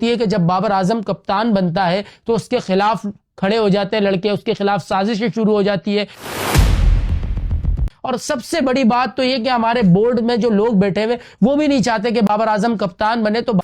होती है कि जब बाबर आजम कप्तान बनता है तो उसके खिलाफ खड़े हो जाते हैं लड़के, उसके खिलाफ साजिशें शुरू हो जाती है। और सबसे बड़ी बात तो ये कि हमारे बोर्ड में जो लोग बैठे हुए वो भी नहीं चाहते कि बाबर आजम कप्तान बने। तो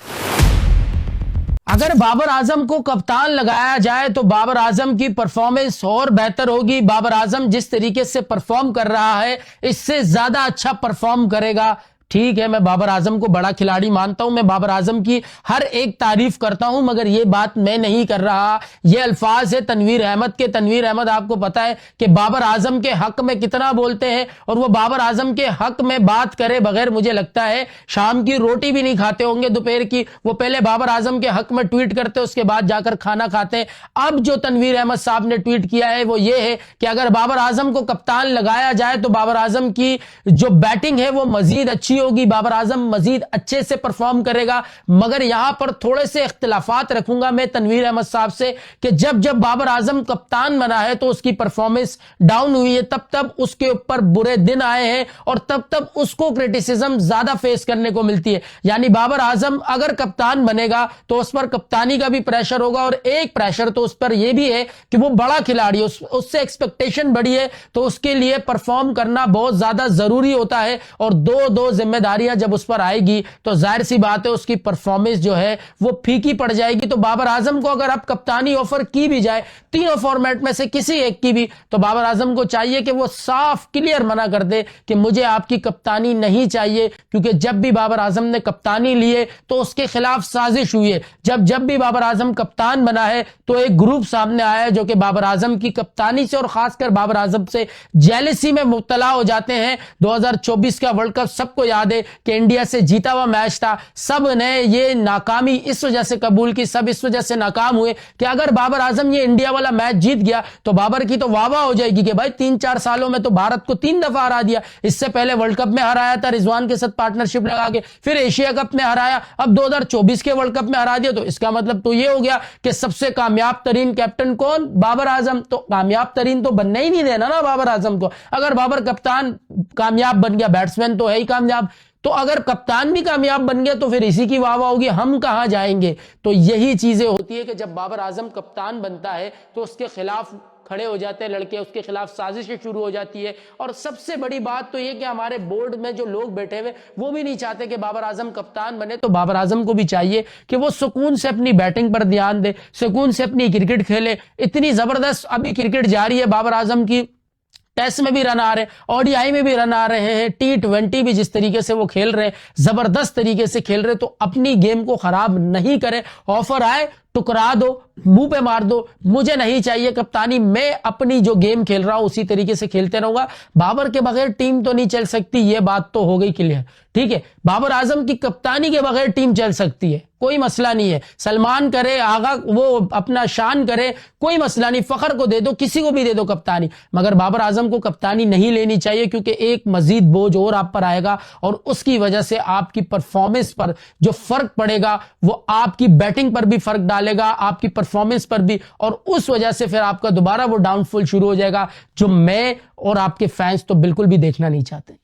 अगर बाबर आजम को कप्तान लगाया जाए तो बाबर आजम की परफॉर्मेंस और बेहतर होगी। बाबर आजम जिस तरीके से परफॉर्म कर रहा है इससे ज्यादा अच्छा परफॉर्म करेगा। ठीक है, मैं बाबर आजम को बड़ा खिलाड़ी मानता हूं, मैं बाबर आजम की हर एक तारीफ करता हूं, मगर यह बात मैं नहीं कर रहा। ये अल्फाज है तनवीर अहमद के। तनवीर अहमद आपको पता है कि बाबर आजम के हक में कितना बोलते हैं, और वो बाबर आजम के हक में बात करे बगैर मुझे लगता है शाम की रोटी भी नहीं खाते होंगे दोपहर की। वो पहले बाबर आजम के हक में ट्वीट करते, उसके बाद जाकर खाना खाते। अब जो तनवीर अहमद साहब ने ट्वीट किया है वो ये है कि अगर बाबर आजम को कप्तान लगाया जाए तो बाबर आजम की जो बैटिंग है वो मजीद अच्छी होगी, बाबर आजम मजीद अच्छे से परफॉर्म करेगा। मगर यहां पर थोड़े से इख्तिलाफात रखूंगा मैं तनवीर अहमद साहब से कि जब जब बाबर आजम कप्तान बना है तो उसकी परफॉर्मेंस डाउन हुई है, तब तब उसके ऊपर बुरे दिन आए हैं और तब तब उसको क्रिटिसिज्म ज्यादा फेस करने को मिलती है। यानी बाबर आजम अगर कप्तान बनेगा तो उस पर कप्तानी का भी प्रेशर होगा, और एक प्रेशर तो उस पर यह भी है कि वो बड़ा खिलाड़ी, उससे एक्सपेक्टेशन बड़ी है, तो उसके लिए परफॉर्म करना बहुत ज्यादा जरूरी होता है। और दो जिम्मेदारियां जब उस पर आएगी तो जाहिर सी बात है उसकी परफॉर्मेंस जो है वो फीकी पड़ जाएगी। तो बाबर आजम को अगर आप कप्तानी ऑफर की भी जाए तीनों फॉर्मेट में से किसी एक की भी, तो बाबर आजम को चाहिए कि वो साफ क्लियर मना कर दे कि मुझे आपकी कप्तानी नहीं चाहिए। क्योंकि जब भी बाबर आजम ने कप्तानी लिए तो उसके खिलाफ साजिश हुई है। जब भी बाबर आजम कप्तान बना है तो एक ग्रुप सामने आया है जो कि बाबर आजम की कप्तानी से और खासकर बाबर आजम से जेलसी में मुब्तला हो जाते हैं। 2024 का वर्ल्ड कप सबको याद है कि इंडिया से जीता हुआ मैच था, सब ने ये नाकामी इस वजह से कबूल की, सब इस वजह से नाकाम हुए कि अगर बाबर आजम ये इंडिया वाला मैच जीत गया तो बाबर की तो वाह वाह हो जाएगी कि भाई 3-4 सालों में तो भारत को 3 दफा हरा दिया। इससे पहले वर्ल्ड कप में हराया था रिजवान के साथ पार्टनरशिप लगा के, फिर एशिया कप में हराया, अब 2024 के वर्ल्ड कप में हरा दिया। तो इसका मतलब तो ये हो गया कि सबसे कामयाब तरीन कैप्टन कौन? बाबर आजम। तो कामयाब तरीन तो बनने ही नहीं देना ना बाबर आजम को। अगर बाबर कप्तान कामयाब बन गया, बैट्समैन तो है ही कामयाब, तो अगर कप्तान भी कामयाब बन गया तो फिर इसी की वाह वाह होगी, हम कहां जाएंगे। तो यही चीजें होती है कि जब बाबर आजम कप्तान बनता है तो उसके खिलाफ खड़े हो जाते हैं लड़के, उसके खिलाफ साजिशें शुरू हो जाती है। और सबसे बड़ी बात तो ये कि हमारे बोर्ड में जो लोग बैठे हुए वो भी नहीं चाहते कि बाबर आजम कप्तान बने। तो बाबर आजम को भी चाहिए कि वो सुकून से अपनी बैटिंग पर ध्यान दे, सुकून से अपनी क्रिकेट खेले। इतनी जबरदस्त अभी क्रिकेट जारी है बाबर आजम की, टेस्ट में भी रन आ रहे हैं, ओडीआई में भी रन आ रहे हैं, T20 भी जिस तरीके से वो खेल रहे हैं, जबरदस्त तरीके से खेल रहे। तो अपनी गेम को खराब नहीं करें, ऑफर आए टुकरा दो, मुंह पे मार दो, मुझे नहीं चाहिए कप्तानी, मैं अपनी जो गेम खेल रहा हूं उसी तरीके से खेलते रहूंगा। बाबर के बगैर टीम तो नहीं चल सकती, ये बात तो हो गई क्लियर। ठीक है, बाबर आजम की कप्तानी के बगैर टीम चल सकती है, कोई मसला नहीं है। सलमान करे, आगा वो अपना शान करे, कोई मसला नहीं, फखर को दे दो, किसी को भी दे दो कप्तानी, मगर बाबर आजम को कप्तानी नहीं लेनी चाहिए। क्योंकि एक मजीद बोझ और आप पर आएगा और उसकी वजह से आपकी परफॉर्मेंस पर जो फर्क पड़ेगा वो आपकी बैटिंग पर भी फर्क डालेगा, आपकी परफॉर्मेंस पर भी, और उस वजह से फिर आपका दोबारा वो डाउनफॉल शुरू हो जाएगा, जो मैं और आपके फैंस तो बिल्कुल भी देखना नहीं चाहते।